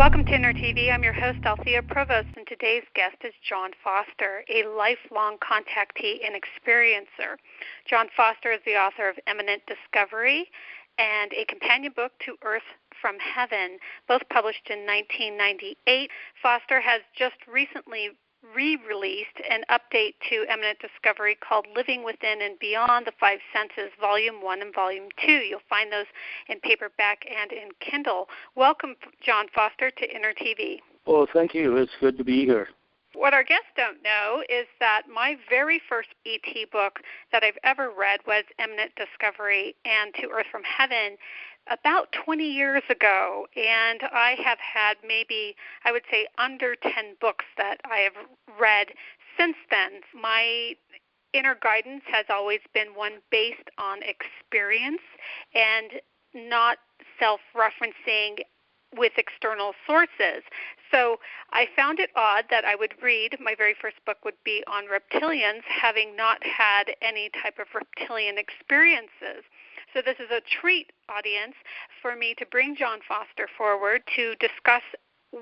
Welcome to InnerTV. I'm your host, Althea Provost, and today's guest is John Foster, a lifelong contactee and experiencer. John Foster is the author of Eminent Discovery and a companion book to Earth from Heaven, both published in 1998. Foster has just recently re-released an update to Eminent Discovery called Living Within and Beyond the Five Senses, Volume 1 and Volume 2. You'll find those in paperback and in Kindle. Welcome, John Foster, to InnerTV. Well, thank you. It's good to be here. What our guests don't know is that my very first ET book that I've ever read was Eminent Discovery and To Earth from Heaven about 20 years ago, and I have had maybe, I would say, under 10 books that I have read since then. My inner guidance has always been one based on experience and not self-referencing with external sources. So I found it odd that I would read, my very first book would be on reptilians, having not had any type of reptilian experiences. So this is a treat, audience, for me to bring John Foster forward to discuss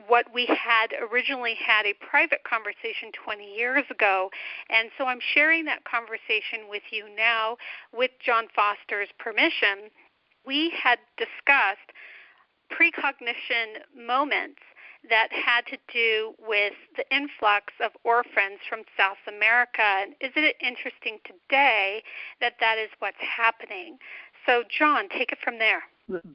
what we had originally had a private conversation 20 years ago. And so I'm sharing that conversation with you now with John Foster's permission. We had discussed precognition moments that had to do with the influx of orphans from South America. And isn't it interesting today that that is what's happening? So, John, take it from there.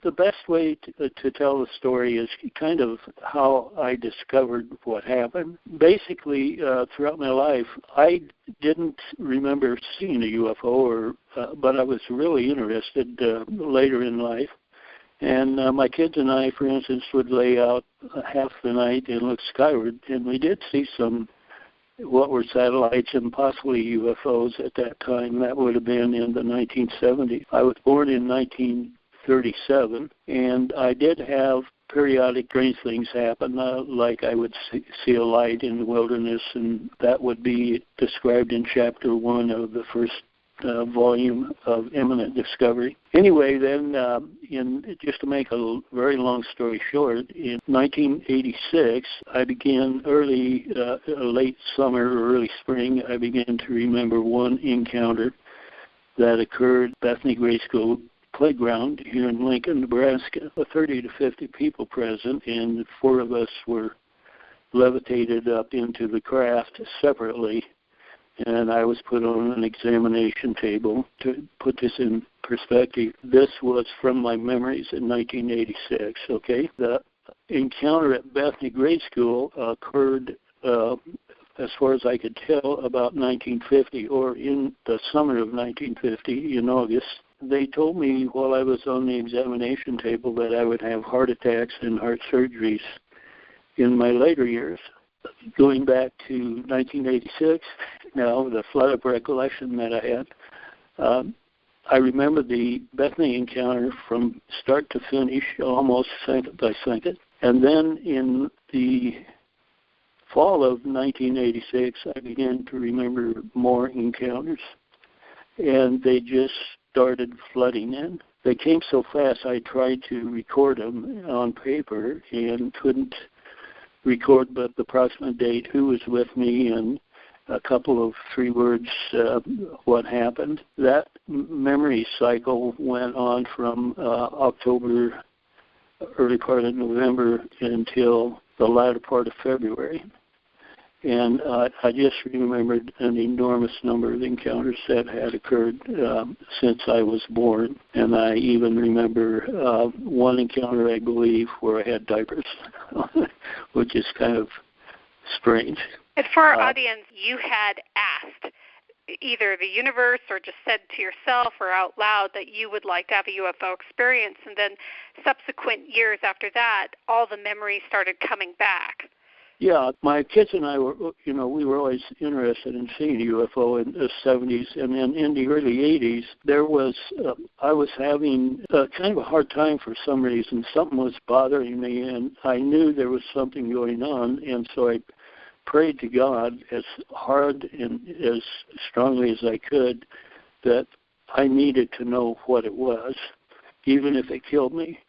The best way to tell the story is kind of how I discovered what happened. Basically, throughout my life, I didn't remember seeing a UFO, but I was really interested later in life. And my kids and I, for instance, would lay out half the night and look skyward, and we did see some what were satellites and possibly UFOs at that time. That would have been in the 1970s. I was born in 1937, and I did have periodic strange things happen, like I would see a light in the wilderness, and that would be described in Chapter 1 of the first volume of Eminent Discovery. Anyway, then, just to make a very long story short, in 1986, I began late summer or early spring, I began to remember one encounter that occurred at Bethany Grade School playground here in Lincoln, Nebraska. 30 to 50 people present, and 4 of us were levitated up into the craft separately. And I was put on an examination table. To put this in perspective, this was from my memories in 1986, okay? The encounter at Bethany Grade School occurred, as far as I could tell, about 1950, or in the summer of 1950, in August. They told me while I was on the examination table that I would have heart attacks and heart surgeries in my later years. Going back to 1986, now the flood of recollection that I had, I remember the Bethany encounter from start to finish, almost second by second. And then in the fall of 1986, I began to remember more encounters, and they just started flooding in. They came so fast, I tried to record them on paper and couldn't record but the approximate date, who was with me, and a couple of 3 words, what happened. That memory cycle went on from October, early part of November, until the latter part of February. And I just remembered an enormous number of encounters that had occurred since I was born. And I even remember one encounter, I believe, where I had diapers, which is kind of strange. And for our audience, you had asked either the universe or just said to yourself or out loud that you would like to have a UFO experience. And then subsequent years after that, all the memories started coming back. Yeah, my kids and I were, we were always interested in seeing a UFO in the 70s, and then in the early 80s, I was having kind of a hard time for some reason. Something was bothering me, and I knew there was something going on, and so I prayed to God as hard and as strongly as I could that I needed to know what it was, even if it killed me.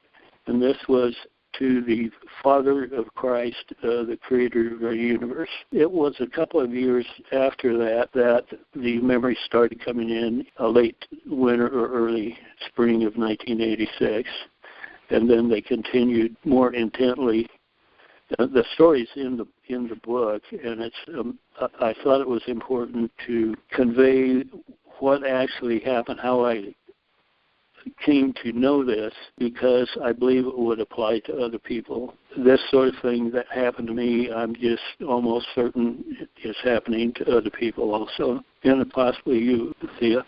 And this was to the Father of Christ, the creator of our universe. It was a couple of years after that the memories started coming in, late winter or early spring of 1986, and then they continued more intently. The story's in the book, and it's. I thought it was important to convey what actually happened, how I came to know this, because I believe it would apply to other people. This sort of thing that happened to me, I'm just almost certain is happening to other people also, and possibly you, Thea.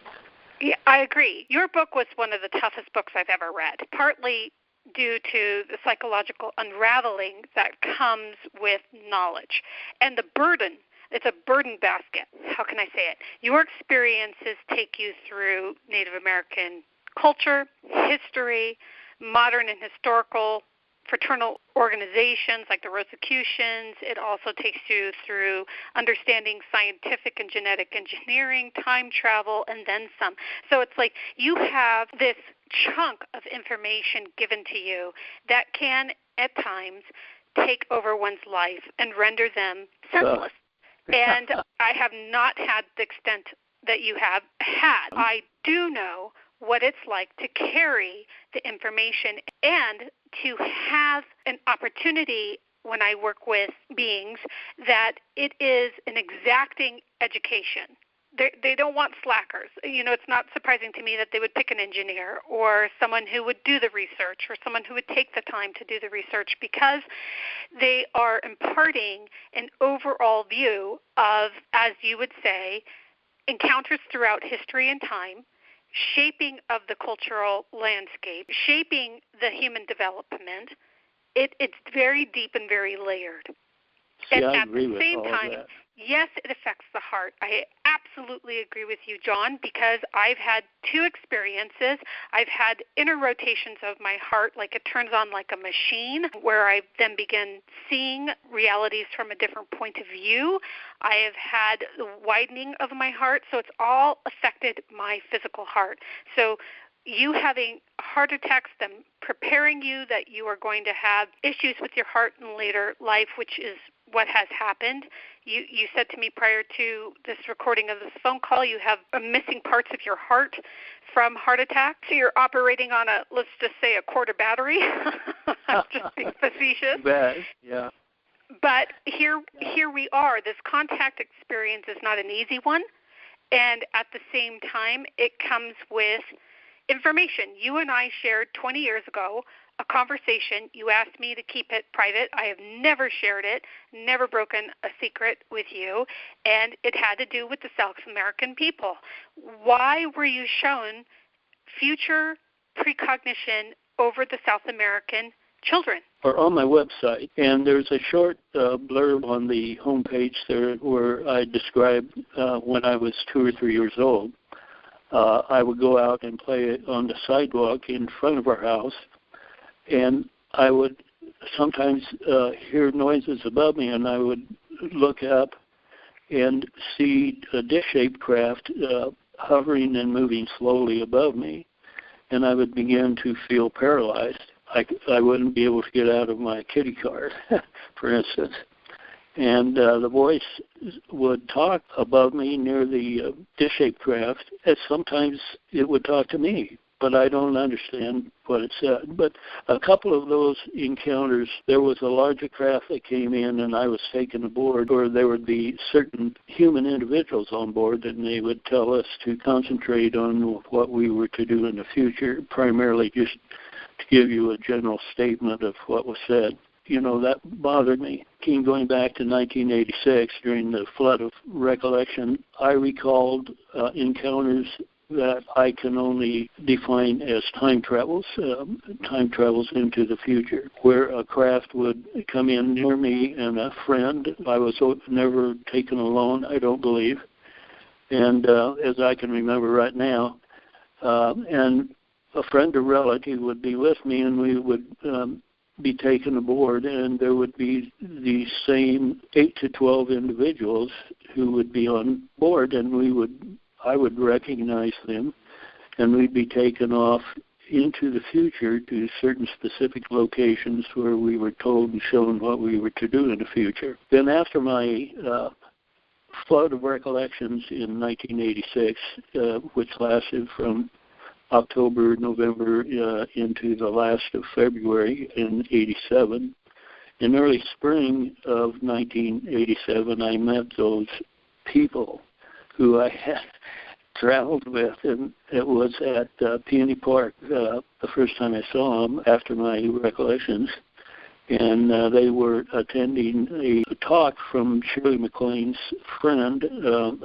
Yeah, I agree. Your book was one of the toughest books I've ever read, partly due to the psychological unraveling that comes with knowledge and the burden. It's a burden basket. How can I say it? Your experiences take you through Native American culture, history, modern and historical fraternal organizations like the Rosicrucians. It also takes you through understanding scientific and genetic engineering, time travel, and then some. So it's like you have this chunk of information given to you that can, at times, take over one's life and render them senseless. And I have not had the extent that you have had. I do know what it's like to carry the information and to have an opportunity when I work with beings that it is an exacting education. They don't want slackers. You know, it's not surprising to me that they would pick an engineer or someone who would do the research or someone who would take the time to do the research, because they are imparting an overall view of, as you would say, encounters throughout history and time, shaping of the cultural landscape, shaping the human development. It's very deep and very layered. See, and I at agree the with same all time, that. yes, it affects the heart. I absolutely agree with you, John, because I've had two experiences. I've had inner rotations of my heart, like it turns on like a machine, where I then begin seeing realities from a different point of view. I have had the widening of my heart, so it's all affected my physical heart. So you having heart attacks, them preparing you that you are going to have issues with your heart in later life, which is what has happened. You said to me prior to this recording of this phone call, you have missing parts of your heart from heart attack. So you're operating on let's just say a quarter battery. I'm just being facetious. Bad, yeah. But here we are. This contact experience is not an easy one. And at the same time, it comes with information. You and I shared 20 years ago a conversation. You asked me to keep it private. I have never shared it, never broken a secret with you, and it had to do with the South American people. Why were you shown future precognition over the South American children? Or on my website, and there's a short blurb on the homepage there where I described when I was 2 or 3 years old. I would go out and play on the sidewalk in front of our house, and I would sometimes hear noises above me, and I would look up and see a dish-shaped craft hovering and moving slowly above me, and I would begin to feel paralyzed. I wouldn't be able to get out of my kitty car, for instance. And the voice would talk above me near the dish-shaped craft, and sometimes it would talk to me, but I don't understand what it said. But a couple of those encounters, there was a larger craft that came in, and I was taken aboard, or there would be certain human individuals on board, and they would tell us to concentrate on what we were to do in the future, primarily just to give you a general statement of what was said. You know, that bothered me. Going back to 1986, during the flood of recollection, I recalled encounters that I can only define as time travels into the future, where a craft would come in near me and a friend. I was never taken alone, I don't believe, and as I can remember right now, and a friend or relative would be with me, and we would be taken aboard, and there would be the same 8 to 12 individuals who would be on board, and I would recognize them, and we'd be taken off into the future to certain specific locations where we were told and shown what we were to do in the future. Then after my flood of recollections in 1986, which lasted from October, November into the last of February in 87, in early spring of 1987, I met those people who I had traveled with, and it was at Peony Park the first time I saw them after my recollections, and they were attending a talk from Shirley MacLaine's friend.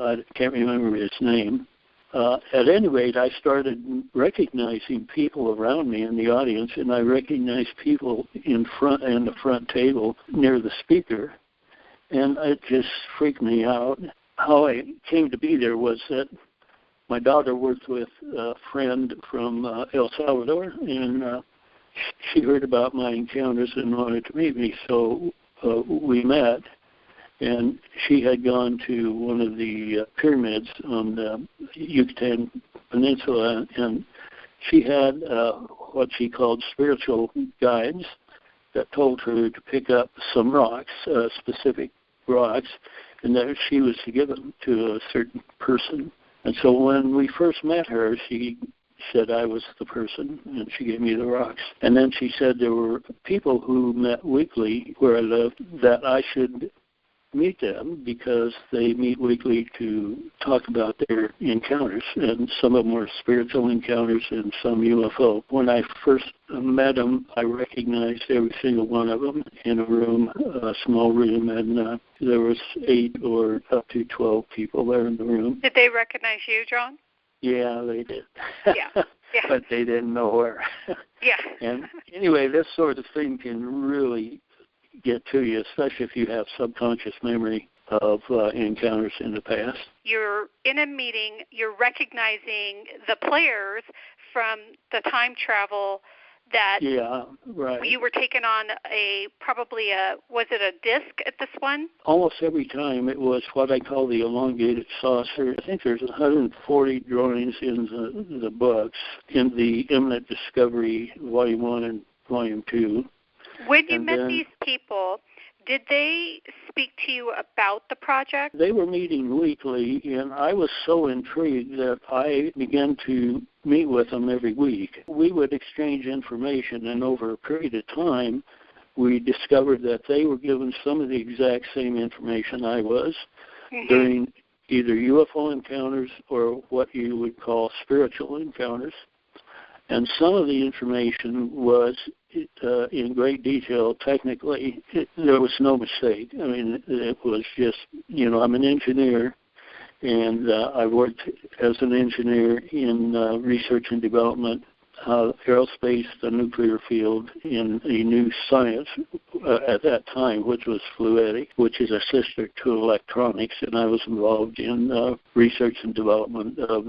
I can't remember his name. At any rate, I started recognizing people around me in the audience, and I recognized people in the front table near the speaker, and it just freaked me out. How I came to be there was that my daughter worked with a friend from El Salvador, and she heard about my encounters and wanted to meet me, so we met. And she had gone to one of the pyramids on the Yucatan Peninsula, and she had what she called spiritual guides that told her to pick up some rocks, specific rocks, and that she was to give them to a certain person. And so when we first met her, she said I was the person, and she gave me the rocks. And then she said there were people who met weekly where I lived that I should meet them because they meet weekly to talk about their encounters, and some of them were spiritual encounters and some UFO. When I first met them, I recognized every single one of them in a room, a small room, and there was 8 or up to 12 people there in the room. Did they recognize you, John? Yeah, they did. Yeah. But they didn't know where. Yeah. And anyway, this sort of thing can really get to you, especially if you have subconscious memory of encounters in the past. You're in a meeting, you're recognizing the players from the time travel that you were taken on was it a disc at this one? Almost every time it was what I call the elongated saucer. I think there's 140 drawings in the books, in the Eminent Discovery Volume 1 and Volume 2. When you met these people, did they speak to you about the project? They were meeting weekly, and I was so intrigued that I began to meet with them every week. We would exchange information, and over a period of time, we discovered that they were given some of the exact same information I was during either UFO encounters or what you would call spiritual encounters. And some of the information was in great detail technically. There was no mistake. I mean, it was just, I'm an engineer, and I worked as an engineer in research and development, aerospace, the nuclear field, in a new science at that time, which was fluidic, which is a sister to electronics, and I was involved in research and development of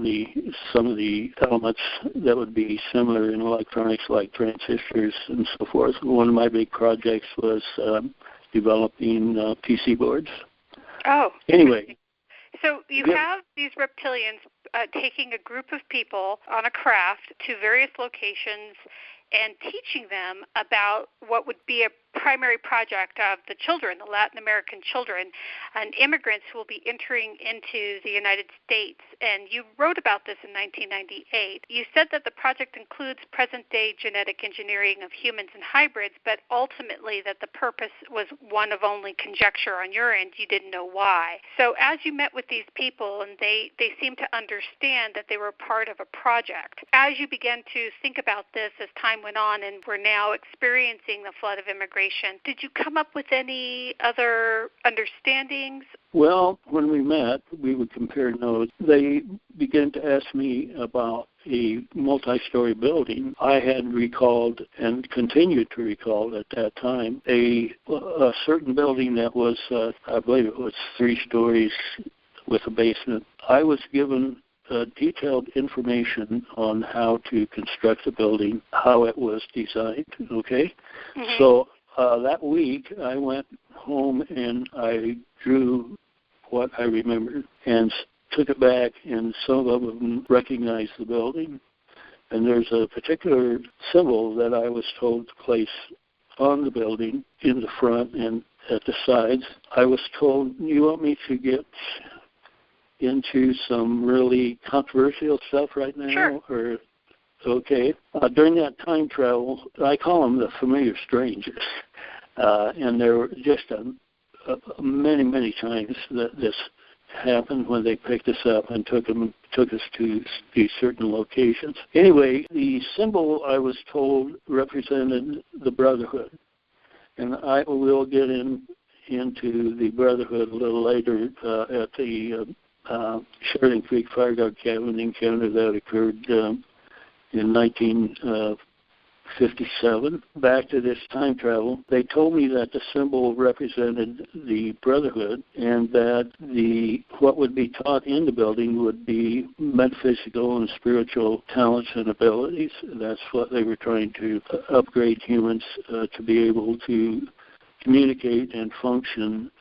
some of the elements that would be similar in electronics, like transistors and so forth. One of my big projects was developing PC boards. Oh. Anyway. So you have these reptilians taking a group of people on a craft to various locations and teaching them about what would be a primary project of the children, the Latin American children, and immigrants who will be entering into the United States. And you wrote about this in 1998. You said that the project includes present-day genetic engineering of humans and hybrids, but ultimately that the purpose was one of only conjecture on your end. You didn't know why. So as you met with these people, and they seemed to understand that they were part of a project, as you began to think about this as time went on and we're now experiencing the flood of immigration, did you come up with any other understandings? Well, when we met, we would compare notes. They began to ask me about a multi-story building. I had recalled and continued to recall at that time a certain building that was, I believe it was 3 stories with a basement. I was given detailed information on how to construct the building, how it was designed, okay? Mm-hmm. So that week I went home and I drew what I remembered and took it back, and some of them recognized the building And there's a particular symbol that I was told to place on the building in the front and at the sides. I was told, you want me to get into some really controversial stuff right now? Sure. Or okay. During that time travel, I call them the familiar strangers. And there were just many, many times that this happened when they picked us up and took us to these certain locations. Anyway, the symbol, I was told, represented the Brotherhood. And I will get into the Brotherhood a little later at the Sheridan Creek Fire Guard Cabin encounter that occurred in 1957. Back to this time travel, they told me that the symbol represented the Brotherhood and that what would be taught in the building would be metaphysical and spiritual talents and abilities. That's what they were trying to upgrade humans to be able to communicate and function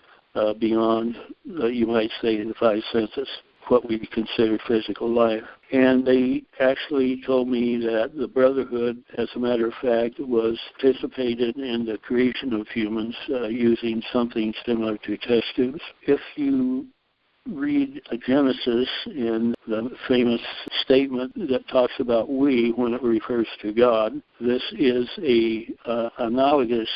beyond, you might say, the five senses, what we consider physical life. And they actually told me that the Brotherhood, as a matter of fact, was participated in the creation of humans using something similar to test tubes. If you read Genesis in the famous statement that talks about we when it refers to God, this is analogous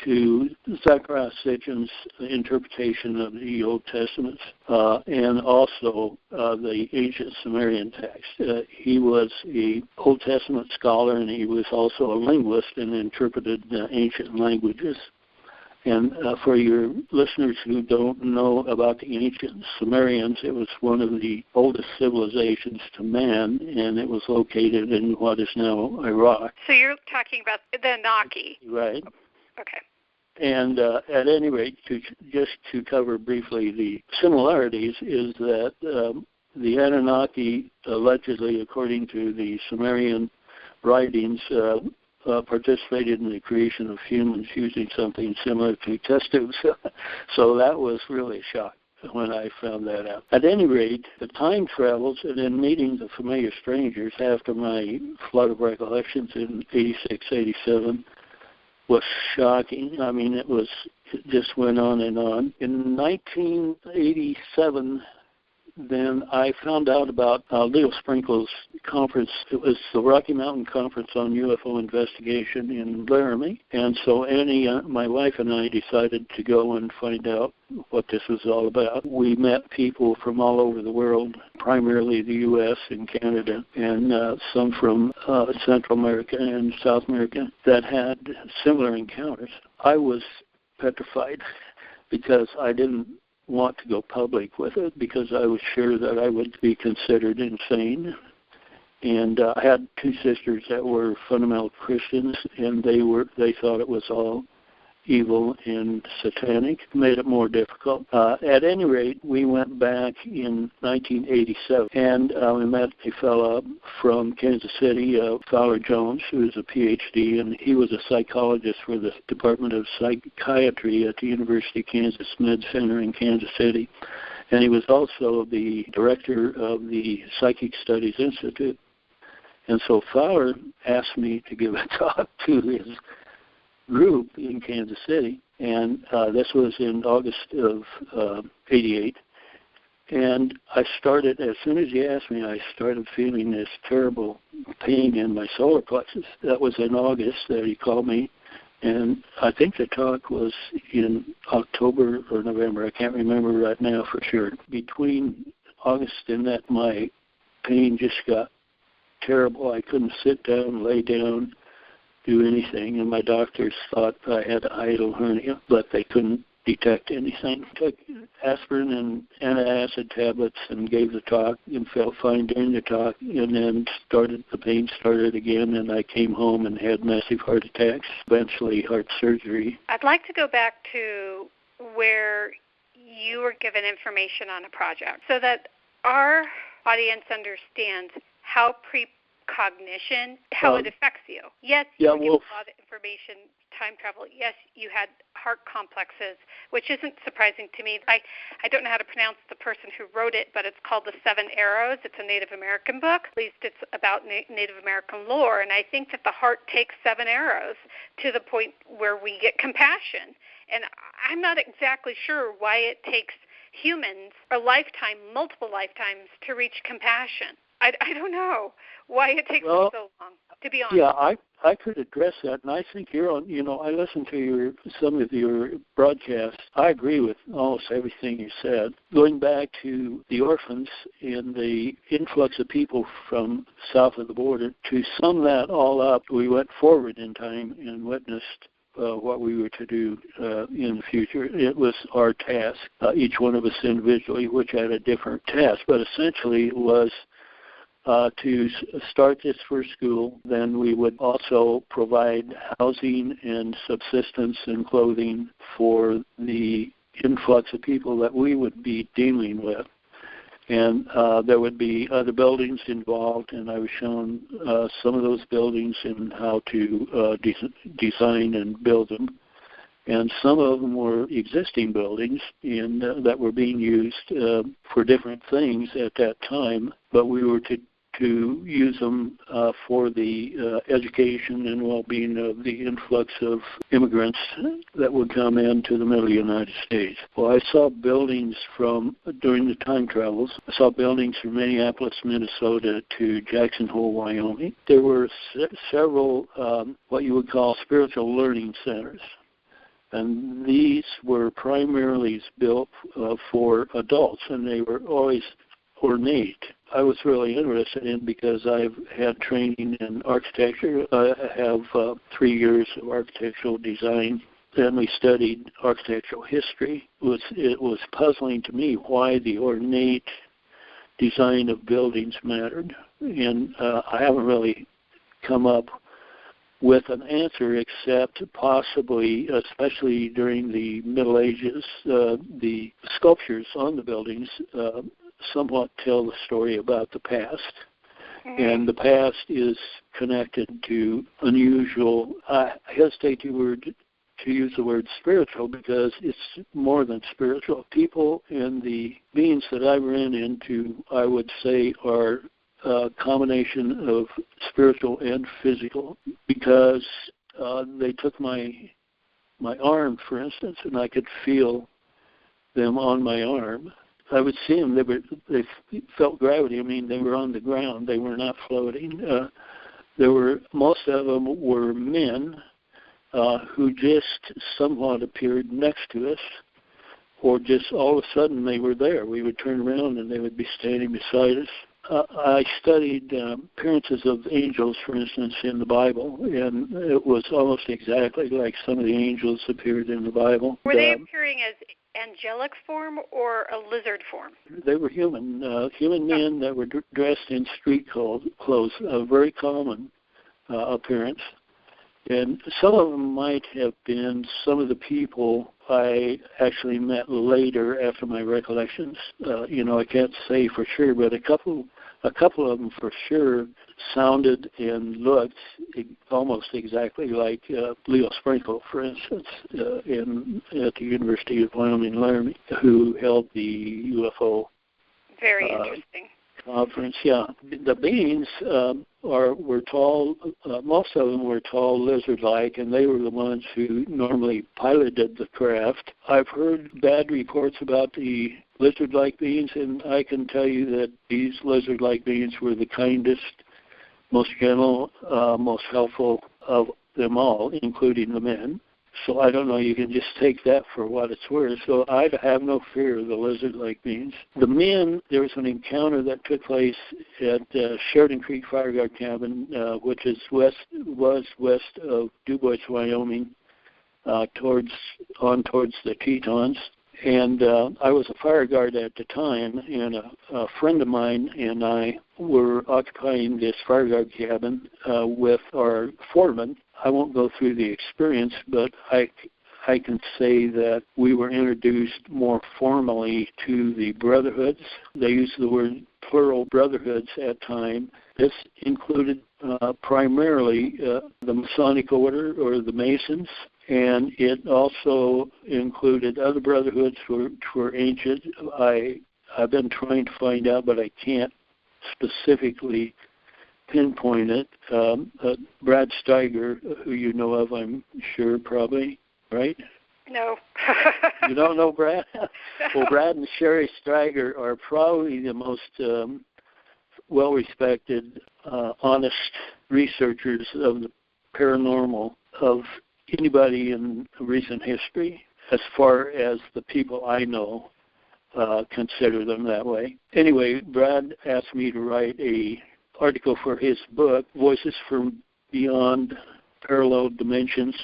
to Zechariah Sitchin's interpretation of the Old Testament and also the ancient Sumerian text. He was an Old Testament scholar, and he was also a linguist and interpreted ancient languages. And for your listeners who don't know about the ancient Sumerians, it was one of the oldest civilizations to man, and it was located in what is now Iraq. So you're talking about the Anunnaki. Right. Okay. And at any rate, just to cover briefly the similarities, is that the Anunnaki, allegedly, according to the Sumerian writings, participated in the creation of humans using something similar to test tubes. So that was really a shock when I found that out. At any rate, the time travels, and in meeting the familiar strangers after my flood of recollections in 86, 87 was shocking. I mean, it just went on and on. In 1987, then I found out about Leo Sprinkle's conference. It was the Rocky Mountain Conference on UFO Investigation in Laramie. And so Annie, my wife, and I decided to go and find out what this was all about. We met people from all over the world, primarily the U.S. and Canada, and some from Central America and South America that had similar encounters. I was petrified because I didn't want to go public with it because I was sure that I would be considered insane. And I had two sisters that were fundamental Christians, and they thought it was all evil and satanic, made it more difficult. At any rate, we went back in 1987, and we met a fellow from Kansas City, Fowler Jones, who is a PhD, and he was a psychologist for the Department of Psychiatry at the University of Kansas Med Center in Kansas City. And he was also the director of the Psychic Studies Institute. And so Fowler asked me to give a talk to his group in Kansas City, and this was in August of 88. And I started, as soon as he asked me, I started feeling this terrible pain in my solar plexus. That was in August that he called me, and I think the talk was in October or November. I can't remember right now for sure. Between August and that, my pain just got terrible. I couldn't sit down, lay down, do anything, and my doctors thought I had a hiatal hernia, but they couldn't detect anything. Took aspirin and antacid tablets and gave the talk and felt fine during the talk, and then the pain started again, and I came home and had massive heart attacks, eventually heart surgery. I'd like to go back to where you were given information on a project so that our audience understands how precognition, how it affects you. Yes, you give a lot of information time travel, yes, you had heart complexes, which isn't surprising to me. I don't know how to pronounce the person who wrote it, but it's called The Seven Arrows. It's a Native American book. At least it's about Native American lore, and I think that the heart takes 7 arrows to the point where we get compassion. And I'm not exactly sure why it takes humans a lifetime, multiple lifetimes, to reach compassion. I don't know why it takes so long, to be honest. Yeah, I could address that, and I think you're on. I listened to some of your broadcasts. I agree with almost everything you said. Going back to the orphans and the influx of people from south of the border, to sum that all up, we went forward in time and witnessed what we were to do in the future. It was our task, each one of us individually, which had a different task, but essentially it was to start this first school. Then we would also provide housing and subsistence and clothing for the influx of people that we would be dealing with. And there would be other buildings involved, and I was shown some of those buildings and how to design and build them. And some of them were existing buildings and that were being used for different things at that time, but we were to use them for the education and well-being of the influx of immigrants that would come into the middle United States. Well, I saw buildings during the time travels, I saw buildings from Minneapolis, Minnesota to Jackson Hole, Wyoming. There were several what you would call spiritual learning centers. And these were primarily built for adults, and they were always ornate. I was really interested in because I've had training in architecture. I have 3 years of architectural design. Then we studied architectural history. It was puzzling to me why the ornate design of buildings mattered. And I haven't really come up with an answer except possibly, especially during the Middle Ages, the sculptures on the buildings somewhat tell the story about the past. Mm-hmm. And the past is connected to unusual, I hesitate to use the word spiritual because it's more than spiritual. People and the beings that I ran into, I would say, are a combination of spiritual and physical, because they took my arm, for instance, and I could feel them on my arm. I would see them. They felt gravity. I mean, they were on the ground. They were not floating. Most of them were men who just somewhat appeared next to us, or just all of a sudden they were there. We would turn around and they would be standing beside us. I studied appearances of angels, for instance, in the Bible, and it was almost exactly like some of the angels appeared in the Bible. Were they appearing as angelic form or a lizard form? They were human men that were dressed in street clothes, a very common appearance. And some of them might have been some of the people I actually met later after my recollections. I can't say for sure, but a couple of them for sure sounded and looked almost exactly like Leo Sprinkle, for instance, at the University of Wyoming, Laramie, who held the UFO. Very interesting. Conference, yeah. The beings were tall. Most of them were tall, lizard-like, and they were the ones who normally piloted the craft. I've heard bad reports about the lizard-like beings, and I can tell you that these lizard-like beings were the kindest, most gentle, most helpful of them all, including the men. So I don't know, you can just take that for what it's worth. So I have no fear of the lizard-like beings. The men, there was an encounter that took place at Sheridan Creek Fire Guard Cabin, which was west of DuBois, Wyoming, towards the Tetons. And I was a fire guard at the time, and a friend of mine and I were occupying this fire guard cabin with our foreman. I won't go through the experience, but I can say that we were introduced more formally to the brotherhoods. They used the word plural brotherhoods at time. This included primarily the Masonic Order or the Masons, and it also included other brotherhoods which were ancient. I've been trying to find out, but I can't specifically pinpoint it. Brad Steiger, who you know of, I'm sure, probably, right? No. You don't know Brad? Well, Brad and Sherry Steiger are probably the most well-respected, honest researchers of the paranormal of anybody in recent history, as far as the people I know consider them that way. Anyway, Brad asked me to write a article for his book, Voices from Beyond Parallel Dimensions,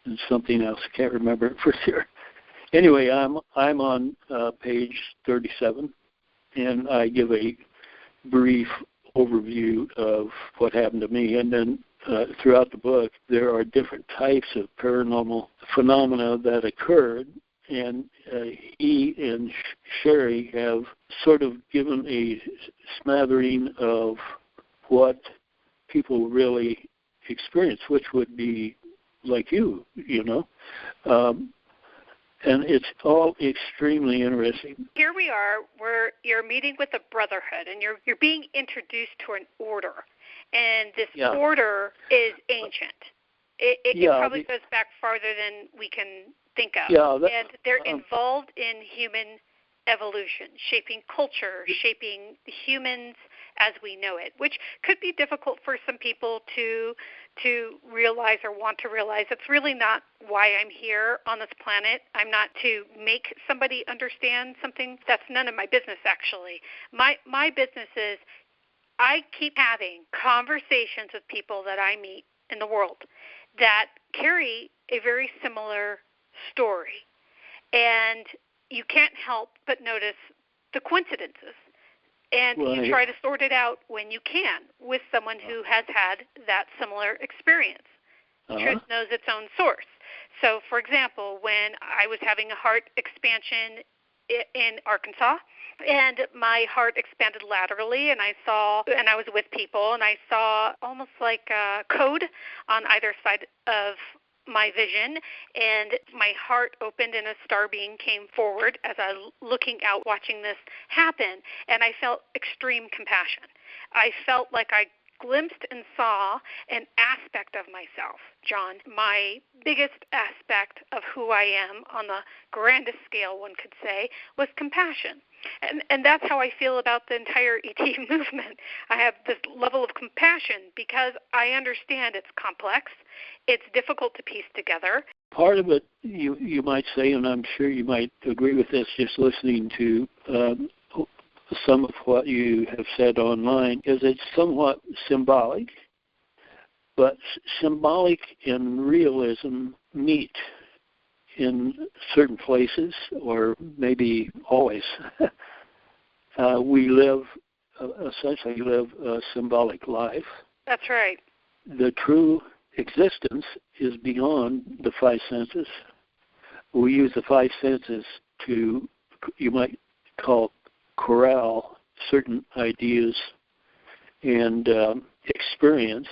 and something else. I can't remember it for sure. Anyway, I'm on page 37, and I give a brief overview of what happened to me. And then throughout the book, there are different types of paranormal phenomena that occurred, and he and Sherry have sort of given a smattering of what people really experience, which would be like you know. And it's all extremely interesting. Here we are, you're meeting with the Brotherhood, and you're being introduced to an order. And this order is ancient. It probably goes back farther than we can think of. And they're involved in human evolution, shaping culture, shaping humans as we know it, which could be difficult for some people to realize or want to realize. It's really not why I'm here on this planet. I'm not to make somebody understand something. That's none of my business, actually. My business is I keep having conversations with people that I meet in the world that carry a very similar story. And you can't help but notice the coincidences. And you try to sort it out when you can with someone who has had that similar experience. Truth knows its own source. So, for example, when I was having a heart expansion in Arkansas, and my heart expanded laterally, and I was with people, and I saw almost like a code on either side of my vision, and my heart opened and a star being came forward as I was looking out watching this happen, and I felt extreme compassion. I felt like I glimpsed and saw an aspect of myself, John. My biggest aspect of who I am on the grandest scale, one could say, was compassion. And that's how I feel about the entire ET movement. I have this level of compassion because I understand it's complex. It's difficult to piece together. Part of it, you might say, and I'm sure you might agree with this just listening to some of what you have said online, is it's somewhat symbolic, but symbolic and realism meet in certain places, or maybe always. We essentially live a symbolic life. That's right. The true existence is beyond the five senses. We use the five senses to, you might call, corral certain ideas and experience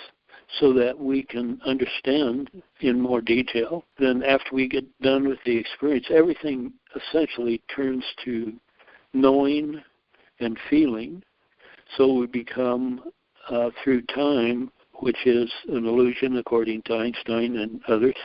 so that we can understand in more detail. Then after we get done with the experience, everything essentially turns to knowing and feeling. So we become, through time, which is an illusion according to Einstein and others,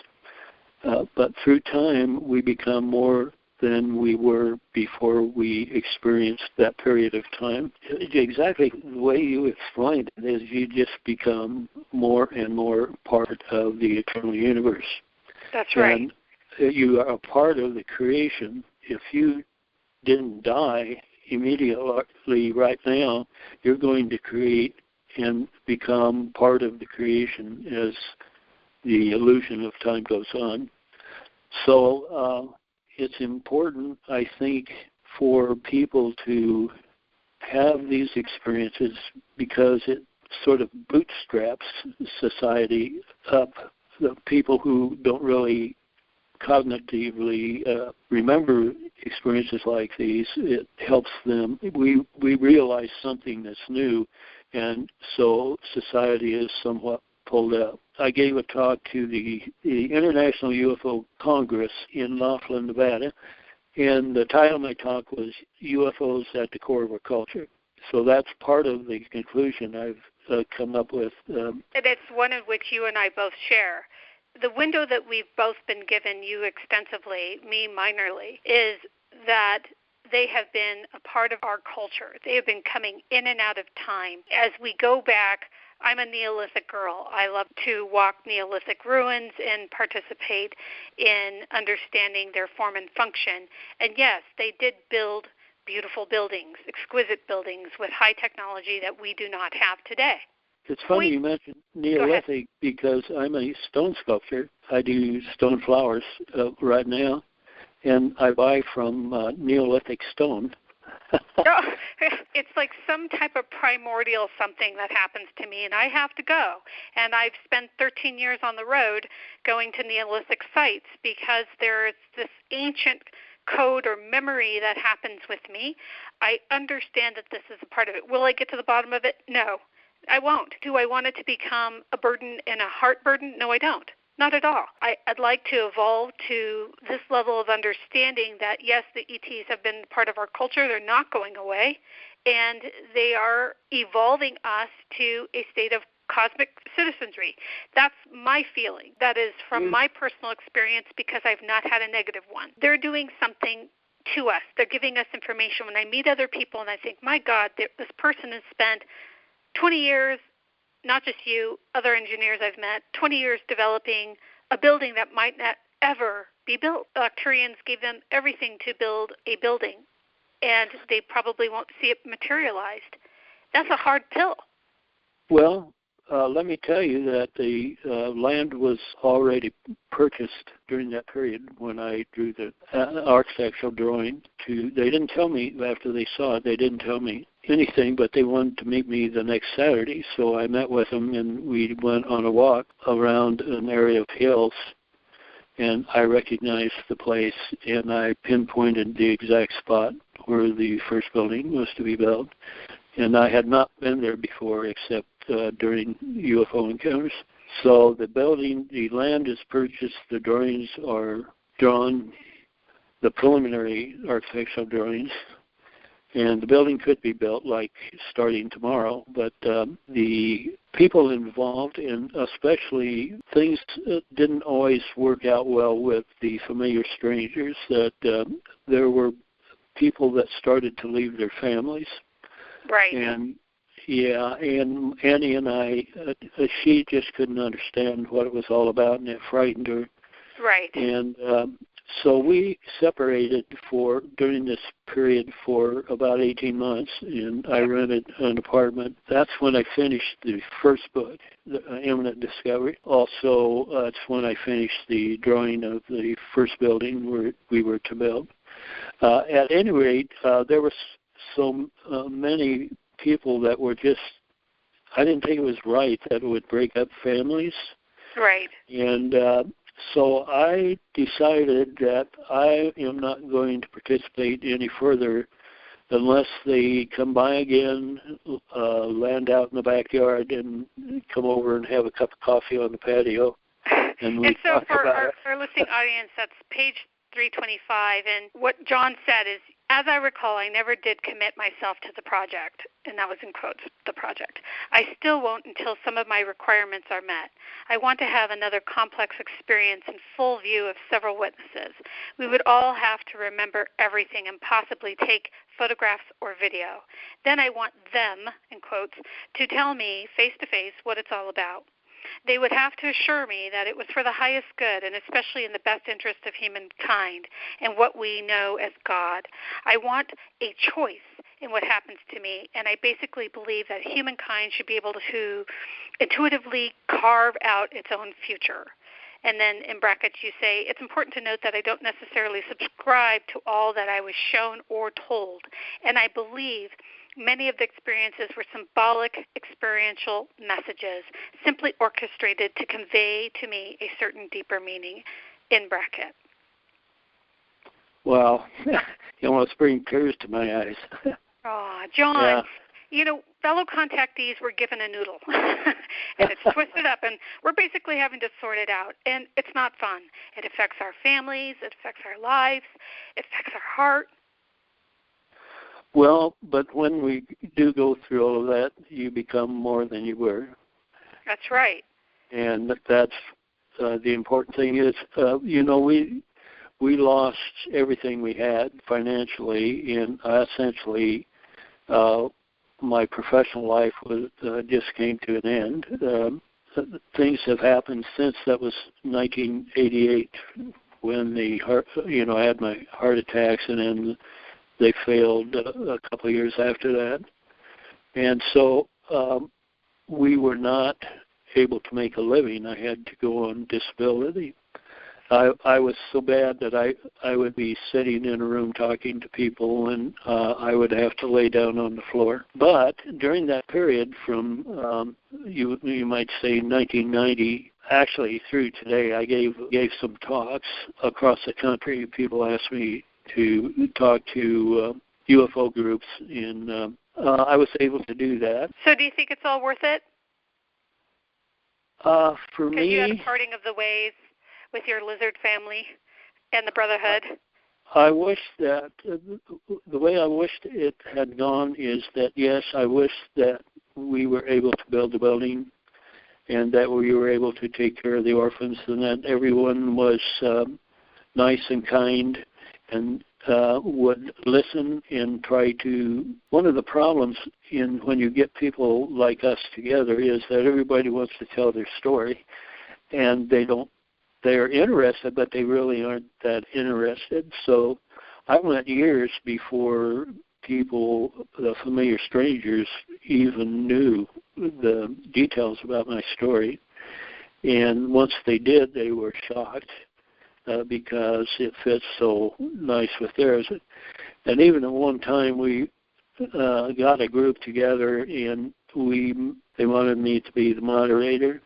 but through time we become more than we were before we experienced that period of time. Exactly the way you explained it is you just become more and more part of the eternal universe. That's right. And you are a part of the creation. If you didn't die immediately right now, you're going to create and become part of the creation as the illusion of time goes on. So it's important, I think, for people to have these experiences because it sort of bootstraps society up. The people who don't really cognitively remember experiences like these, it helps them. We realize something that's new, and so society is somewhat pulled out. I gave a talk to the International UFO Congress in Laughlin, Nevada, and the title of my talk was UFOs at the Core of Our Culture. So that's part of the conclusion I've come up with. And it's one in which you and I both share. The window that we've both been given, you extensively, me minorly, is that they have been a part of our culture. They have been coming in and out of time. As we go back, I'm a Neolithic girl. I love to walk Neolithic ruins and participate in understanding their form and function. And yes, they did build beautiful buildings, exquisite buildings with high technology that we do not have today. It's funny you mentioned Neolithic because I'm a stone sculptor. I do stone flowers right now, and I buy from Neolithic stone. It's like some type of primordial something that happens to me, and I have to go. And I've spent 13 years on the road going to Neolithic sites because there is this ancient code or memory that happens with me. I understand that this is a part of it. Will I get to the bottom of it? No, I won't. Do I want it to become a burden and a heart burden? No, I don't. Not at all. I'd like to evolve to this level of understanding that, yes, the ETs have been part of our culture. They're not going away, and they are evolving us to a state of cosmic citizenry. That's my feeling. That is from my personal experience because I've not had a negative one. They're doing something to us. They're giving us information. When I meet other people and I think, my God, this person has spent 20 years, not just you, other engineers I've met, 20 years developing a building that might not ever be built. The Arcturians gave them everything to build a building, and they probably won't see it materialized. That's a hard pill. Well, let me tell you that the land was already purchased during that period when I drew the architectural drawing. They didn't tell me after they saw it, they didn't tell me anything, but they wanted to meet me the next Saturday. So I met with them, and we went on a walk around an area of hills, and I recognized the place, and I pinpointed the exact spot where the first building was to be built. And I had not been there before except during UFO encounters. So the building, the land is purchased, the drawings are drawn, the preliminary architectural drawings, and the building could be built like starting tomorrow, but the people involved, and especially things didn't always work out well with the familiar strangers, that there were people that started to leave their families. Right. And and Annie and I, she just couldn't understand what it was all about, and it frightened her. Right. And so we separated during this period for about 18 months, and I rented an apartment. That's when I finished the first book, the Eminent Discovery. Also, that's when I finished the drawing of the first building where we were to build. At any rate, there were so many people that were just, I didn't think it was right that it would break up families. Right. And so I decided that I am not going to participate any further unless they come by again, land out in the backyard, and come over and have a cup of coffee on the patio. And so for our listening audience, that's page 325. And what John said is, as I recall, I never did commit myself to the project, and that was in quotes, the project. I still won't until some of my requirements are met. I want to have another complex experience and full view of several witnesses. We would all have to remember everything and possibly take photographs or video. Then I want them, in quotes, to tell me face-to-face what it's all about. They would have to assure me that it was for the highest good and especially in the best interest of humankind and what we know as God. I want a choice in what happens to me, and I basically believe that humankind should be able to intuitively carve out its own future. And then in brackets you say, it's important to note that I don't necessarily subscribe to all that I was shown or told, and I believe many of the experiences were symbolic experiential messages, simply orchestrated to convey to me a certain deeper meaning, in bracket. Well, you almost bring tears to my eyes. Oh, John, fellow contactees were given a noodle, and it's twisted up, and we're basically having to sort it out, and it's not fun. It affects our families, it affects our lives, it affects our heart. Well, but when we do go through all of that, you become more than you were. That's right. And that's the important thing is, we lost everything we had financially, and essentially my professional life just came to an end. Things have happened since that was 1988 when I had my heart attacks, and then they failed a couple of years after that. And so we were not able to make a living. I had to go on disability. I was so bad that I would be sitting in a room talking to people, and I would have to lay down on the floor. But during that period from, you might say 1990, actually through today, I gave some talks across the country. People asked me to talk to UFO groups, and I was able to do that. So do you think it's all worth it? For me, you had a parting of the ways with your lizard family and the Brotherhood. I wish that the way I wished it had gone is that, yes, I wish that we were able to build a building and that we were able to take care of the orphans, and that everyone was nice and kind and would listen and try to. One of the problems when you get people like us together is that everybody wants to tell their story, and they're interested, but they really aren't that interested. So I went years before people, the familiar strangers, even knew the details about my story. And once they did, they were shocked because it fits so nice with theirs. And even at one time, we got a group together, and they wanted me to be the moderator.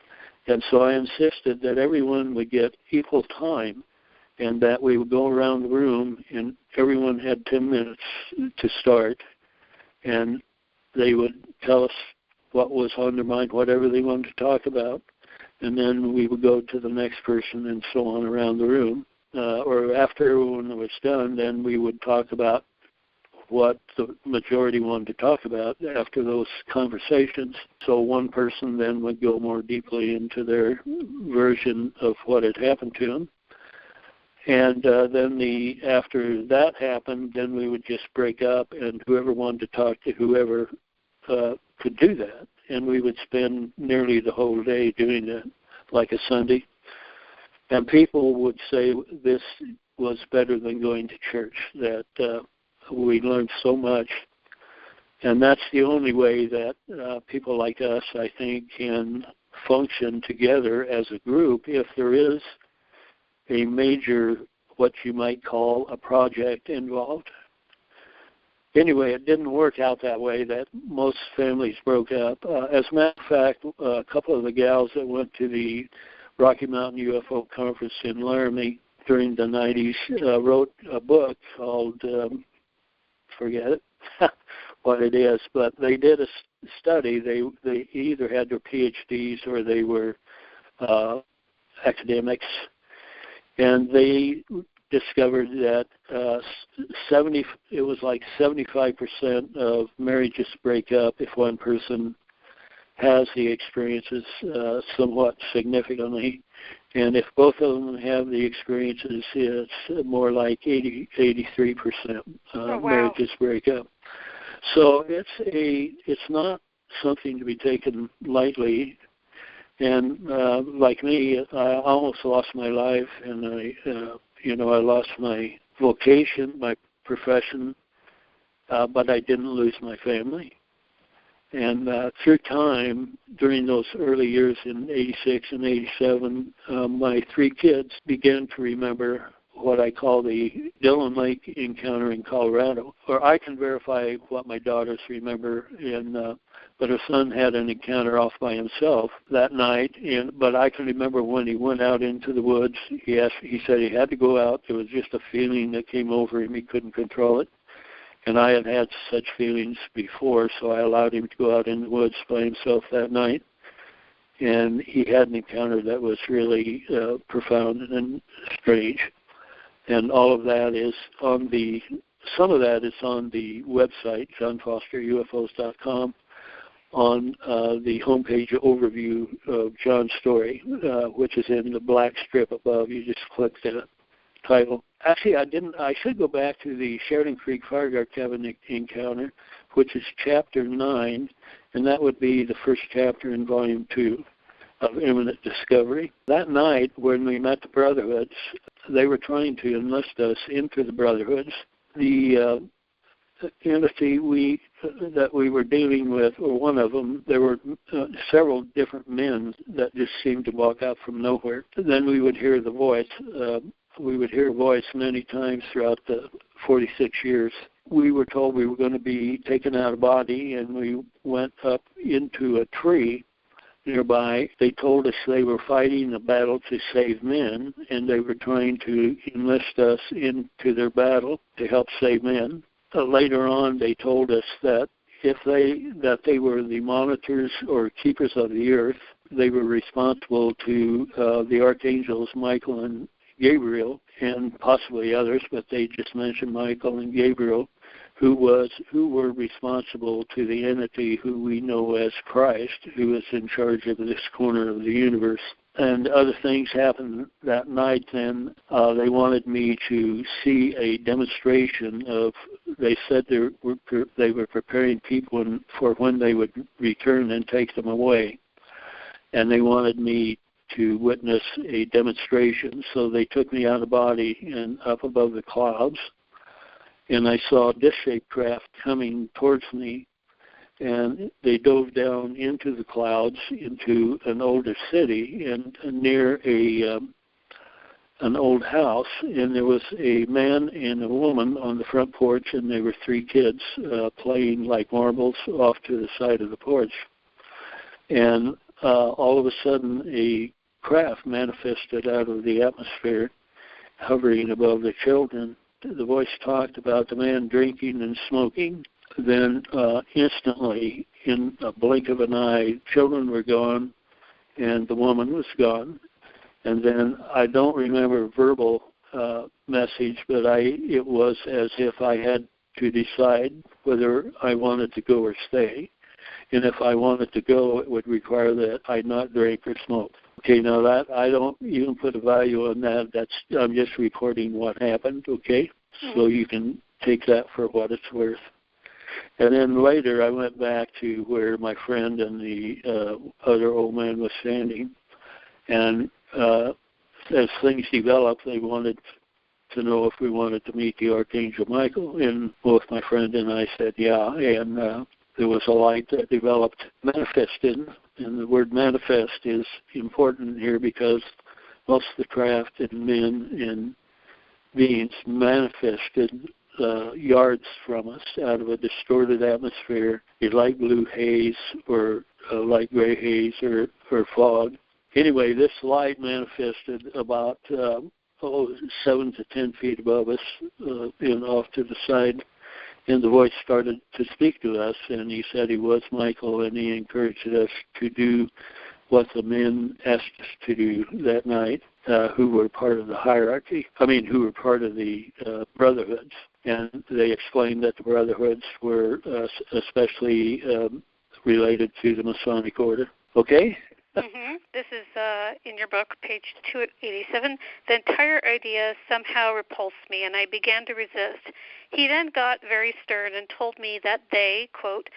And so I insisted that everyone would get equal time and that we would go around the room, and everyone had 10 minutes to start. And they would tell us what was on their mind, whatever they wanted to talk about. And then we would go to the next person and so on around the room. Or after everyone was done, then we would talk about what the majority wanted to talk about after those conversations. So one person then would go more deeply into their version of what had happened to them. And then after that happened, then we would just break up, and whoever wanted to talk to whoever could do that. And we would spend nearly the whole day doing that, like a Sunday. And people would say this was better than going to church, that we learned so much. And that's the only way that people like us, I think, can function together as a group if there is a major, what you might call a project involved. Anyway, it didn't work out that way, that most families broke up. As a matter of fact, a couple of the gals that went to the Rocky Mountain UFO Conference in Laramie during the 90s wrote a book called, forget it, what it is, but they did a study. They either had their PhDs or they were academics, and they discovered that it was like 75% of marriages break up if one person has the experiences somewhat significantly, and if both of them have the experiences, it's more like 83% marriages break up. So it's not something to be taken lightly. And like me, I almost lost my life, and I lost my vocation, my profession, but I didn't lose my family. And through time, during those early years in 86 and 87, my three kids began to remember what I call the Dillon Lake encounter in Colorado. Or I can verify what my daughters remember, but her son had an encounter off by himself that night. But I can remember when he went out into the woods, he said he had to go out. There was just a feeling that came over him. He couldn't control it. And I had had such feelings before, so I allowed him to go out in the woods by himself that night. And he had an encounter that was really profound and strange. And all of that is on some of that is on the website, johnfosterufos.com, on the homepage overview of John's story, which is in the black strip above. You just click the title. Actually, I should go back to the Sheridan Creek Fire Guard Cabin encounter, which is Chapter 9, and that would be the first chapter in Volume 2 of Eminent Discovery. That night, when we met the Brotherhoods, they were trying to enlist us into the Brotherhoods. The entity that we were dealing with, or one of them, there were several different men that just seemed to walk out from nowhere. Then we would hear the voice. We would hear a voice many times throughout the 46 years. We were told we were going to be taken out of body, and we went up into a tree nearby. They told us they were fighting a battle to save men, and they were trying to enlist us into their battle to help save men. Later on, they told us that they were the monitors or keepers of the earth. They were responsible to the archangels Michael and Gabriel, and possibly others, but they just mentioned Michael and Gabriel, who were responsible to the entity who we know as Christ, who is in charge of this corner of the universe. And other things happened that night then. They wanted me to see a demonstration of, they said they were preparing people for when they would return and take them away. And they wanted me to witness a demonstration. So they took me out of body and up above the clouds. And I saw a disc-shaped craft coming towards me. And they dove down into the clouds, into an older city, and near an old house. And there was a man and a woman on the front porch, and there were 3 kids playing like marbles off to the side of the porch. And all of a sudden, a craft manifested out of the atmosphere, hovering above the children. The voice talked about the man drinking and smoking. Then instantly, in a blink of an eye, children were gone and the woman was gone. And then I don't remember a verbal message, but it was as if I had to decide whether I wanted to go or stay. And if I wanted to go, it would require that I not drink or smoke. Okay, now that I don't even put a value on that. I'm just reporting what happened, okay? Mm-hmm. So you can take that for what it's worth. And then later I went back to where my friend and the other old man was standing. And as things developed, they wanted to know if we wanted to meet the Archangel Michael. And both my friend and I said, yeah. And there was a light that developed, manifested. And the word manifest is important here because most of the craft and men and beings manifested yards from us out of a distorted atmosphere, a light blue haze or a light gray haze or fog. Anyway, this light manifested about 7 to 10 feet above us and off to the side. And the voice started to speak to us, and he said he was Michael, and he encouraged us to do what the men asked us to do that night, who were part of the hierarchy, who were part of the Brotherhoods. And they explained that the Brotherhoods were especially related to the Masonic order. Okay? Mm-hmm. This is in your book, page 287. The entire idea somehow repulsed me, and I began to resist. He then got very stern and told me that they, quote,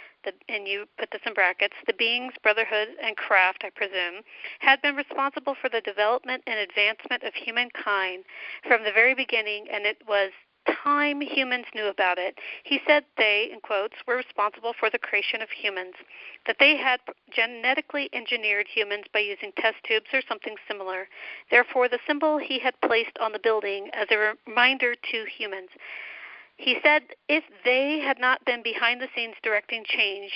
and you put this in brackets, the beings, Brotherhood, and craft, I presume, had been responsible for the development and advancement of humankind from the very beginning, and it was time humans knew about it. He said they, in quotes, were responsible for the creation of humans, that they had genetically engineered humans by using test tubes or something similar. Therefore, the symbol he had placed on the building as a reminder to humans. He said if they had not been behind the scenes directing change,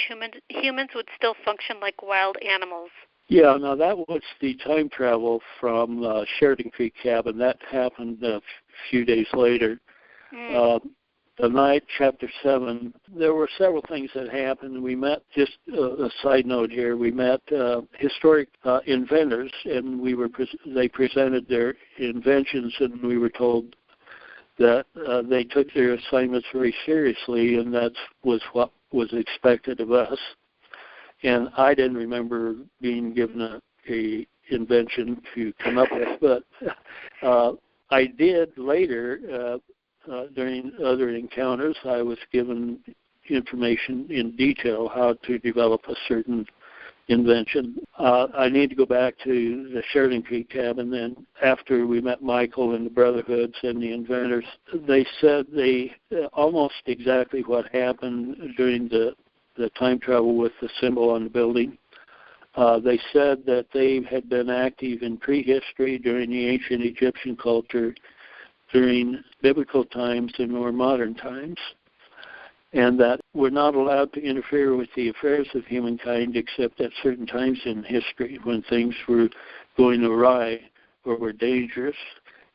humans would still function like wild animals. Yeah, now that was the time travel from Sheridan Creek Cabin. That happened a few days later. the night, Chapter 7, there were several things that happened. We met, just a side note here, we met historic inventors, and they presented their inventions, and we were told that they took their assignments very seriously, and that was what was expected of us. And I didn't remember being given a invention to come up with, but I did later, during other encounters, I was given information in detail how to develop a certain invention. I need to go back to the Sheridan Creek cabin, and after we met Michael and the Brotherhoods and the inventors, they said almost exactly what happened during the time travel with the symbol on the building. They said that they had been active in prehistory, during the ancient Egyptian culture, during biblical times and more modern times, and that we're not allowed to interfere with the affairs of humankind except at certain times in history when things were going awry or were dangerous.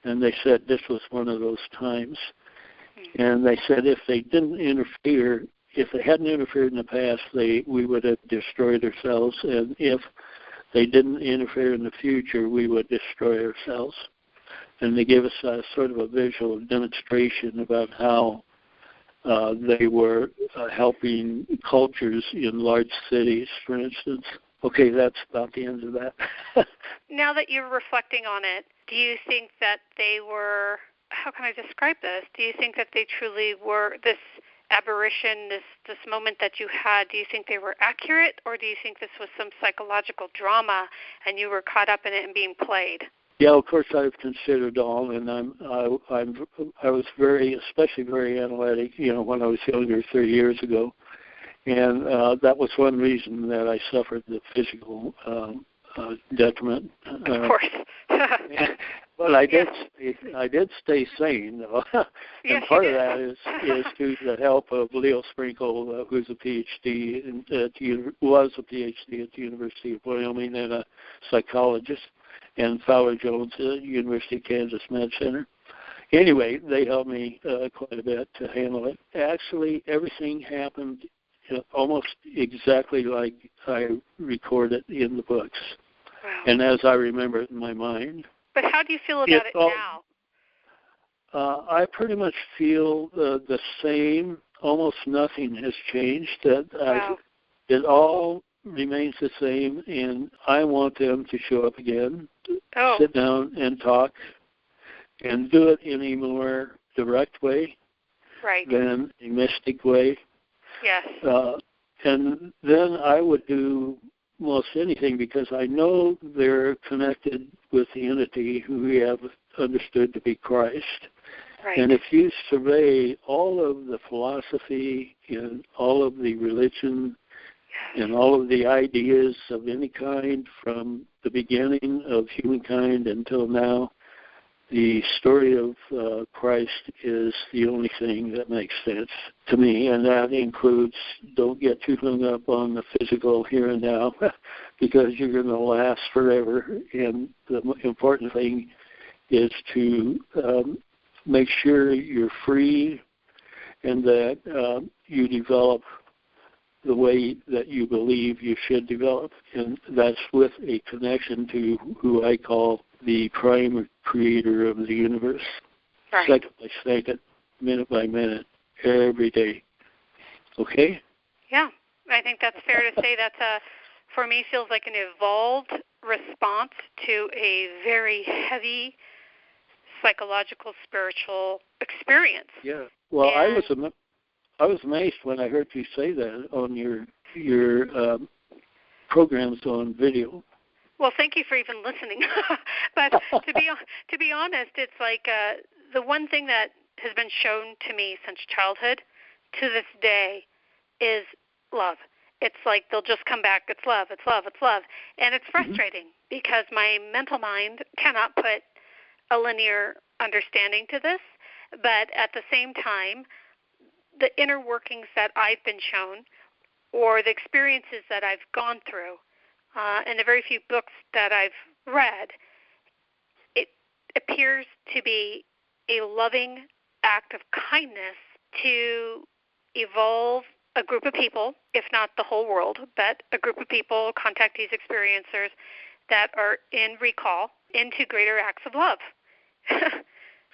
And they said this was one of those times. And they said if they didn't interfere, if they hadn't interfered in the past, we would have destroyed ourselves. And if they didn't interfere in the future, we would destroy ourselves. And they gave us a sort of a visual demonstration about how they were helping cultures in large cities, for instance. Okay, that's about the end of that. Now that you're reflecting on it, do you think that they were, how can I describe this? Do you think that they truly were, this aberration, this moment that you had, do you think they were accurate, or do you think this was some psychological drama and you were caught up in it and being played? Yeah, of course I've considered all, and I was especially very analytic, when I was younger, 30 years ago, and that was one reason that I suffered the physical detriment. Of course. But I did stay sane, though, and yes, part of that is to the help of Leo Sprinkle, who's a PhD was a PhD at the University of Wyoming and a psychologist, and Fowler Jones at University of Kansas Med Center. Anyway, they helped me quite a bit to handle it. Actually, everything happened almost exactly like I recorded in the books, wow. And as I remember it in my mind. But how do you feel about it now? I pretty much feel the same. Almost nothing has changed. Wow. It all remains the same, and I want them to show up again, sit down and talk, and do it in a more direct way than a mystic way. Yes. And then I would do most anything because I know they're connected with the entity who we have understood to be Christ. Right. And if you survey all of the philosophy and all of the religion and all of the ideas of any kind from the beginning of humankind until now, the story of Christ is the only thing that makes sense to me, and that includes don't get too hung up on the physical here and now because you're going to last forever, and the important thing is to make sure you're free and that you develop the way that you believe you should develop, and that's with a connection to who I call the prime creator of the universe, second by second, minute by minute, every day. Okay? Yeah, I think that's fair to say. That's for me, feels like an evolved response to a very heavy psychological, spiritual experience. Yeah. Well, I was amazed when I heard you say that on your programs on video. Well, thank you for even listening. But to be honest, it's like the one thing that has been shown to me since childhood to this day is love. It's like they'll just come back, it's love, it's love, it's love. And it's frustrating because my mental mind cannot put a linear understanding to this. But at the same time, the inner workings that I've been shown or the experiences that I've gone through and the very few books that I've read, it appears to be a loving act of kindness to evolve a group of people, if not the whole world, but a group of people, contactees, experiencers, that are in recall into greater acts of love.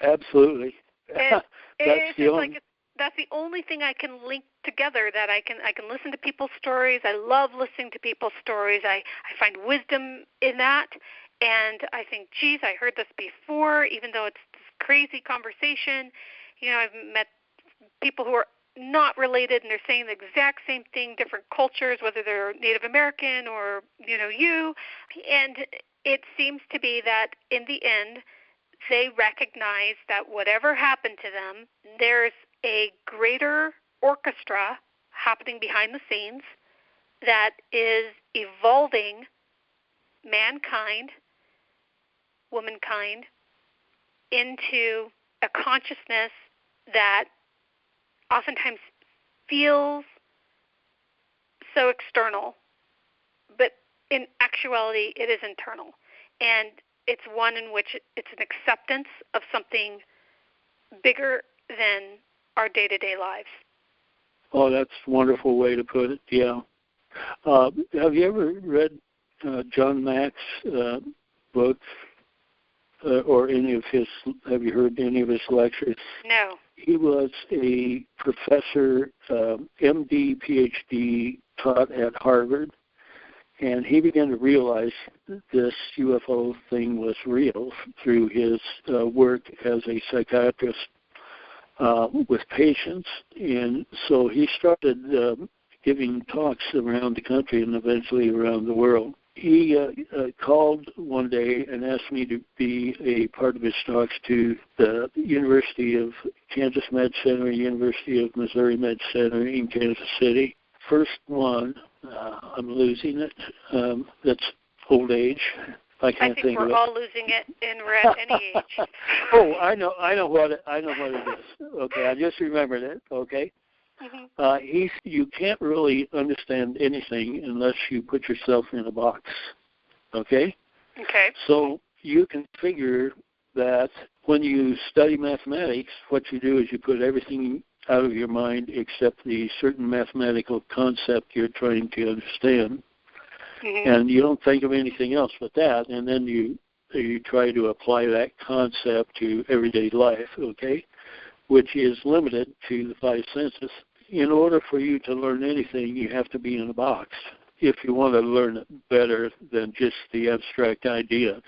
Absolutely. That's the only thing I can link together, that I can listen to people's stories. I love listening to people's stories. I find wisdom in that. And I think, geez, I heard this before, even though it's this crazy conversation. I've met people who are not related, and they're saying the exact same thing, different cultures, whether they're Native American or, you. And it seems to be that in the end, they recognize that whatever happened to them, there's a greater orchestra happening behind the scenes that is evolving mankind, womankind, into a consciousness that oftentimes feels so external, but in actuality it is internal. And it's one in which it's an acceptance of something bigger than our day-to-day lives. Oh, that's a wonderful way to put it, yeah. Have you ever read John Mack's book or have you heard any of his lectures? No. He was a professor, MD, PhD, taught at Harvard, and he began to realize this UFO thing was real through his work as a psychiatrist with patients. And so he started giving talks around the country and eventually around the world. He called one day and asked me to be a part of his talks to the University of Kansas Med Center, University of Missouri Med Center in Kansas City. First one, I'm losing it. That's old age. I think we're all losing it, and we're at any age. Oh, I know what it is. Okay, I just remembered it. Okay. Mm-hmm. You can't really understand anything unless you put yourself in a box. Okay? Okay. So you can figure that when you study mathematics, what you do is you put everything out of your mind except the certain mathematical concept you're trying to understand. Mm-hmm. And you don't think of anything else but that, and then you try to apply that concept to everyday life, okay, which is limited to the five senses. In order for you to learn anything, you have to be in a box if you want to learn it better than just the abstract idea.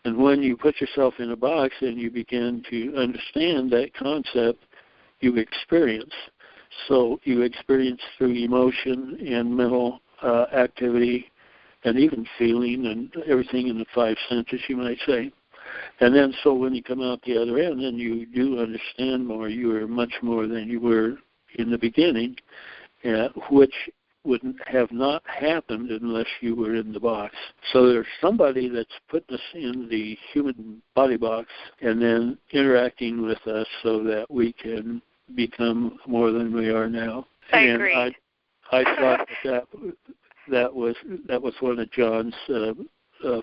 And when you put yourself in a box and you begin to understand that concept, you experience. So you experience through emotion and mental activity and even feeling and everything in the five senses, you might say. And then so when you come out the other end, then you do understand more. You are much more than you were in the beginning, which wouldn't have not happened unless you were in the box. So there's somebody that's putting us in the human body box and then interacting with us so that we can become more than we are now. I agree. I thought that was one of John's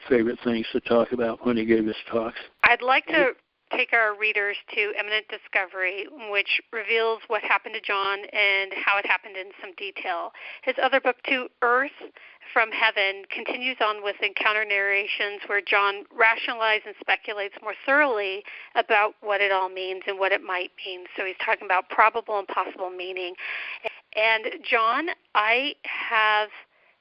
favorite things to talk about when he gave his talks. I'd like to take our readers to Eminent Discovery, which reveals what happened to John and how it happened in some detail. His other book, To Earth from Heaven, continues on with encounter narrations where John rationalizes and speculates more thoroughly about what it all means and what it might mean. So he's talking about probable and possible meaning. And John, I have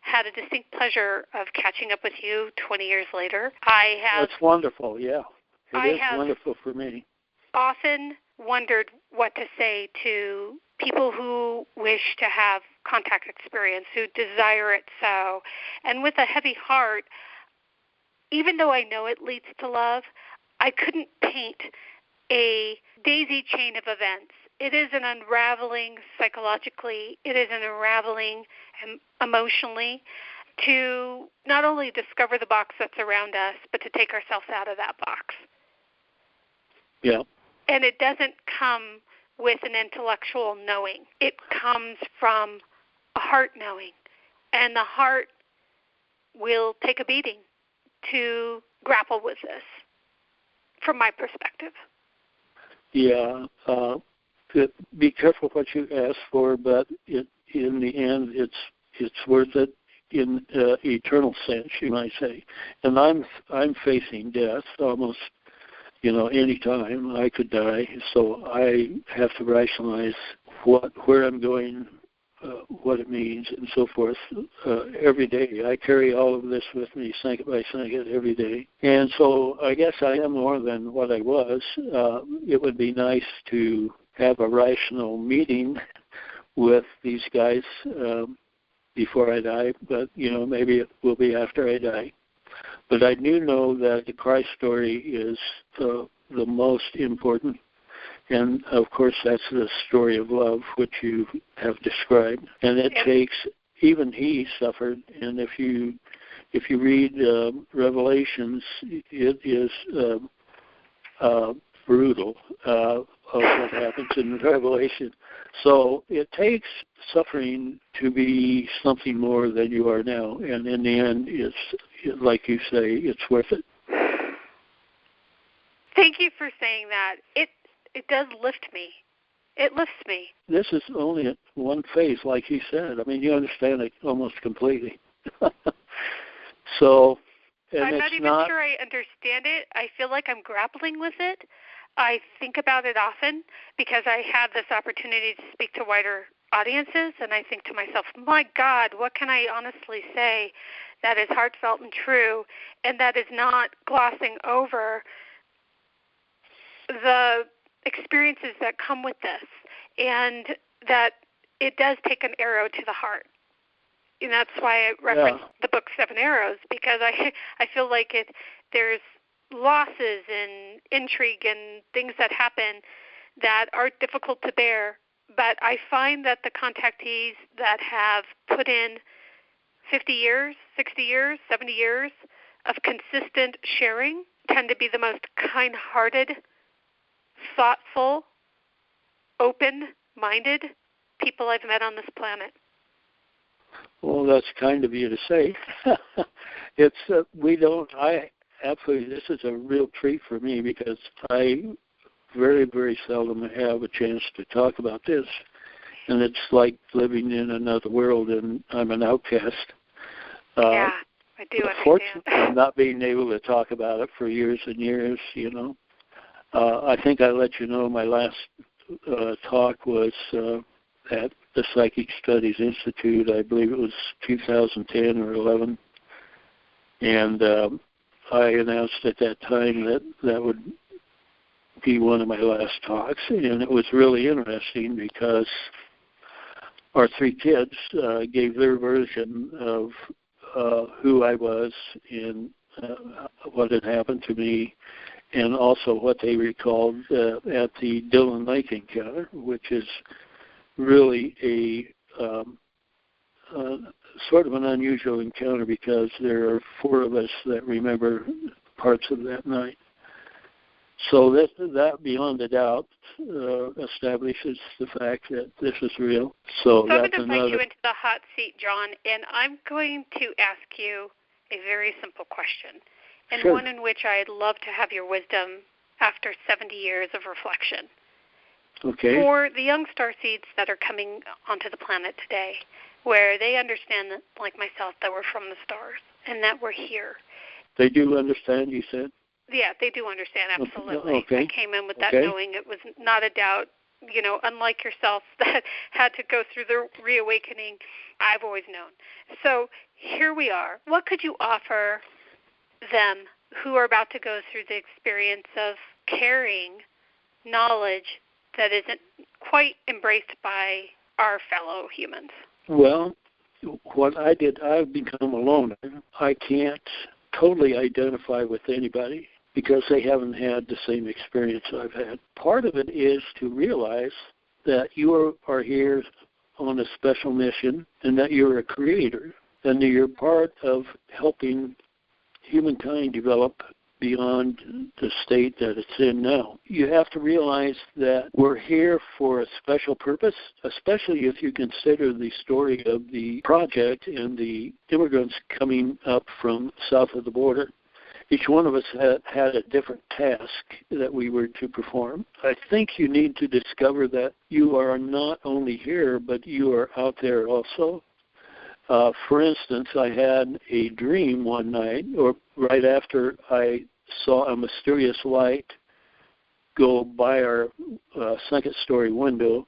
had a distinct pleasure of catching up with you 20 years later. That's wonderful, yeah. It is wonderful for me. Often wondered what to say to people who wish to have contact experience, who desire it so. And with a heavy heart, even though I know it leads to love, I couldn't paint a daisy chain of events. It is an unraveling psychologically, it is an unraveling emotionally to not only discover the box that's around us, but to take ourselves out of that box. Yeah. And it doesn't come with an intellectual knowing. It comes from a heart knowing. And the heart will take a beating to grapple with this, from my perspective. Yeah. be careful what you ask for, but in the end, it's worth it in eternal sense, you might say. And I'm facing death almost, any time I could die. So I have to rationalize where I'm going, what it means, and so forth every day. I carry all of this with me, second by second, every day. And so I guess I am more than what I was. It would be nice to have a rational meeting with these guys before I die, but, maybe it will be after I die. But I do know that the Christ story is the most important. And, of course, that's the story of love, which you have described. And it takes, even he suffered. And if you read Revelations, it is brutal of what happens in Revelation. So it takes suffering to be something more than you are now. And in the end, it's, like you say, it's worth it. Thank you for saying that. It does lift me. It lifts me. This is only one phase, like you said. I mean, you understand it almost completely. So, and I'm not even sure I understand it. I feel like I'm grappling with it. I think about it often because I have this opportunity to speak to wider audiences, and I think to myself, my God, what can I honestly say that is heartfelt and true and that is not glossing over the experiences that come with this, and that it does take an arrow to the heart. And that's why I reference the book Seven Arrows, because I feel like there's losses and intrigue and things that happen that are difficult to bear. But I find that the contactees that have put in 50 years, 60 years, 70 years of consistent sharing tend to be the most kind-hearted, thoughtful, open-minded people I've met on this planet. Well, that's kind of you to say. Absolutely, this is a real treat for me because I very, very seldom have a chance to talk about this. And it's like living in another world, and I'm an outcast. I do understand. Fortunately, not being able to talk about it for years and years, I think I let you know my last talk was at the Psychic Studies Institute. I believe it was 2010 or 11. And I announced at that time that would be one of my last talks. And it was really interesting because our three kids gave their version of who I was and what had happened to me, and also what they recalled at the Dillon Lake encounter, which is really a sort of an unusual encounter because there are four of us that remember parts of that night. So that beyond a doubt establishes the fact that this is real. So I'm going to invite you into the hot seat, John, and I'm going to ask you a very simple question, and sure. One in which I'd love to have your wisdom after 70 years of reflection. Okay. For the young starseeds that are coming onto the planet today, where they understand, that, like myself, that we're from the stars and that we're here. They do understand, you said? Yeah, they do understand, absolutely. Okay. I came in with that knowing. It was not a doubt, unlike yourself that had to go through the reawakening. I've always known. So here we are. What could you offer them who are about to go through the experience of carrying knowledge that isn't quite embraced by our fellow humans? Well, what I did, I've become a loner. I can't totally identify with anybody because they haven't had the same experience I've had. Part of it is to realize that you are here on a special mission and that you're a creator and that you're part of helping humankind develop beyond the state that it's in now. You have to realize that we're here for a special purpose, especially if you consider the story of the project and the immigrants coming up from south of the border each one of us had a different task that we were to perform. I think you need to discover that you are not only here, but you are out there also. For instance, I had a dream one night, or right after I saw a mysterious light go by our second-story window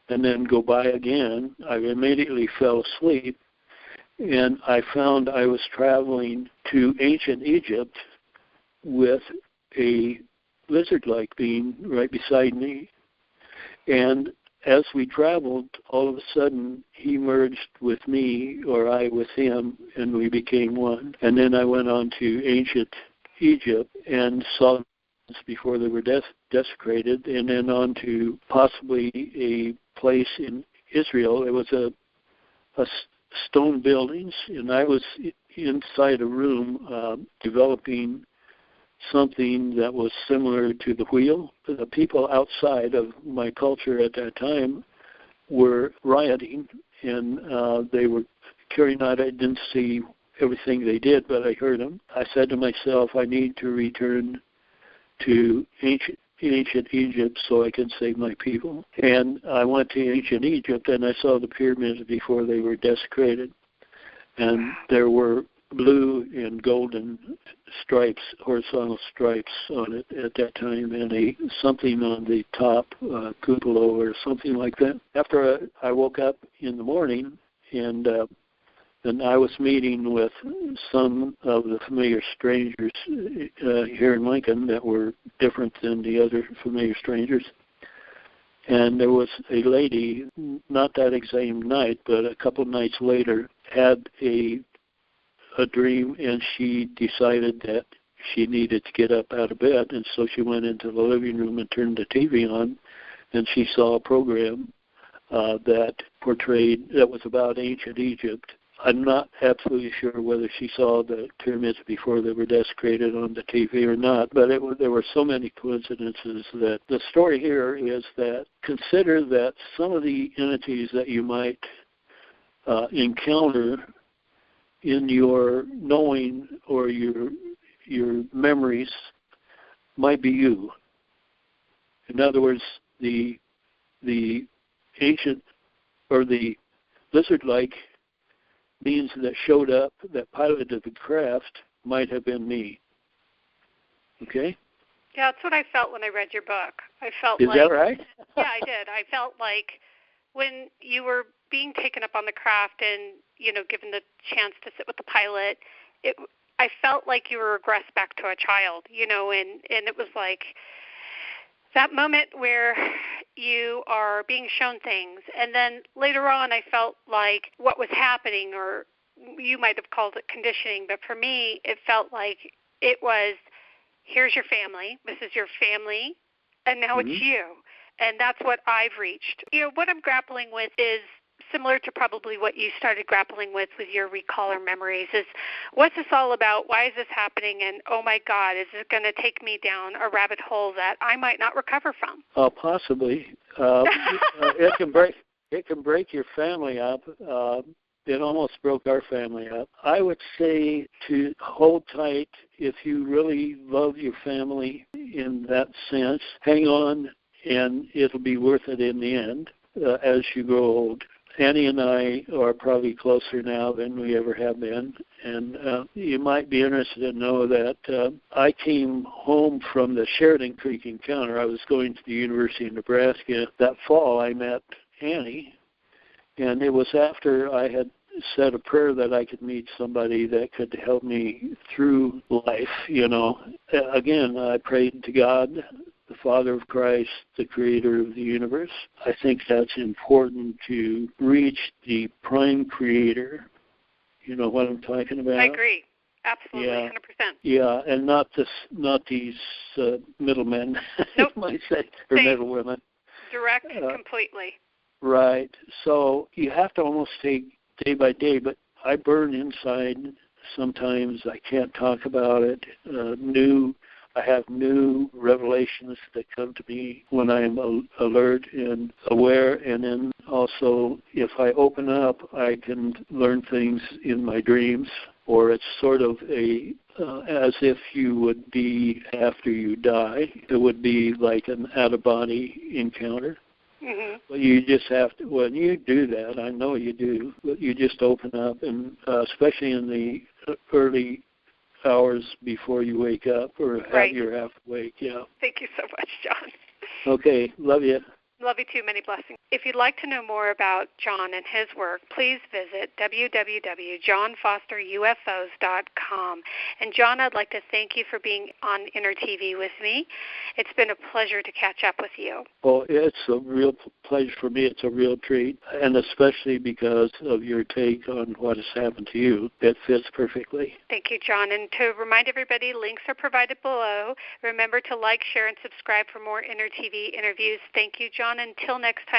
and then go by again. I immediately fell asleep, and I found I was traveling to ancient Egypt with a lizard-like being right beside me. And as we traveled, all of a sudden, he merged with me, or I with him, and we became one. And then I went on to ancient Egypt and saw them before they were desecrated, and then on to possibly a place in Israel. It was a stone buildings, and I was inside a room developing something that was similar to the wheel. The people outside of my culture at that time were rioting, and they were carrying out. I didn't see everything they did, but I heard them. I said to myself, I need to return to ancient Egypt so I can save my people. And I went to ancient Egypt, and I saw the pyramids before they were desecrated. And there were blue and golden stripes, horizontal stripes on it at that time, and something on the top, cupola or something like that. After I woke up in the morning, and I was meeting with some of the familiar strangers here in Lincoln that were different than the other familiar strangers. And there was a lady, not that same night, but a couple nights later, had a dream, and she decided that she needed to get up out of bed, and so she went into the living room and turned the TV on, and she saw a program that was about ancient Egypt. I'm not absolutely sure whether she saw the pyramids before they were desecrated on the TV or not, but there were so many coincidences that the story here is that consider that some of the entities that you might encounter in your knowing or your memories might be you. In other words, the ancient or the lizard-like beings that showed up that piloted the craft might have been me. Okay? Yeah, that's what I felt when I read your book. Is that right? Yeah, I did. I felt like when you were being taken up on the craft and, given the chance to sit with the pilot, I felt like you were regressed back to a child, and it was like that moment where you are being shown things. And then later on, I felt like what was happening, or you might have called it conditioning, but for me, it felt like it was, here's your family, this is your family, and now it's you. And that's what I've reached. What I'm grappling with is similar to probably what you started grappling with your recaller memories, is what's this all about? Why is this happening? And, oh, my God, is it going to take me down a rabbit hole that I might not recover from? Possibly. It can break your family up. It almost broke our family up. I would say to hold tight if you really love your family in that sense. Hang on, and it'll be worth it in the end as you grow old. Annie and I are probably closer now than we ever have been, and you might be interested to know that I came home from the Sheridan Creek encounter. I was going to the University of Nebraska. That fall I met Annie, and it was after I had said a prayer that I could meet somebody that could help me through life, Again, I prayed to God, the Father of Christ, the Creator of the universe. I think that's important to reach the prime Creator. You know what I'm talking about? I agree. Absolutely, yeah. 100%. Yeah, and not these middlemen, nope. you might say, or middlewomen. Direct, completely. Right. So you have to almost take day by day, but I burn inside sometimes. I can't talk about it. I have new revelations that come to me when I'm alert and aware, and then also if I open up, I can learn things in my dreams, or it's sort of a as if you would be after you die. It would be like an out-of-body encounter. Mm-hmm. But you just have to, when you do that, I know you do, but you just open up, and especially in the early hours before you wake up or you're half awake, yeah. Thank you so much, John. Okay, love you. Love you too. Many blessings. If you'd like to know more about John and his work, please visit www.johnfosterufos.com. And John, I'd like to thank you for being on InnerTV with me. It's been a pleasure to catch up with you. Well, it's a real pleasure for me. It's a real treat, and especially because of your take on what has happened to you. It fits perfectly. Thank you, John. And to remind everybody, links are provided below. Remember to like, share, and subscribe for more InnerTV interviews. Thank you, John. Until next time.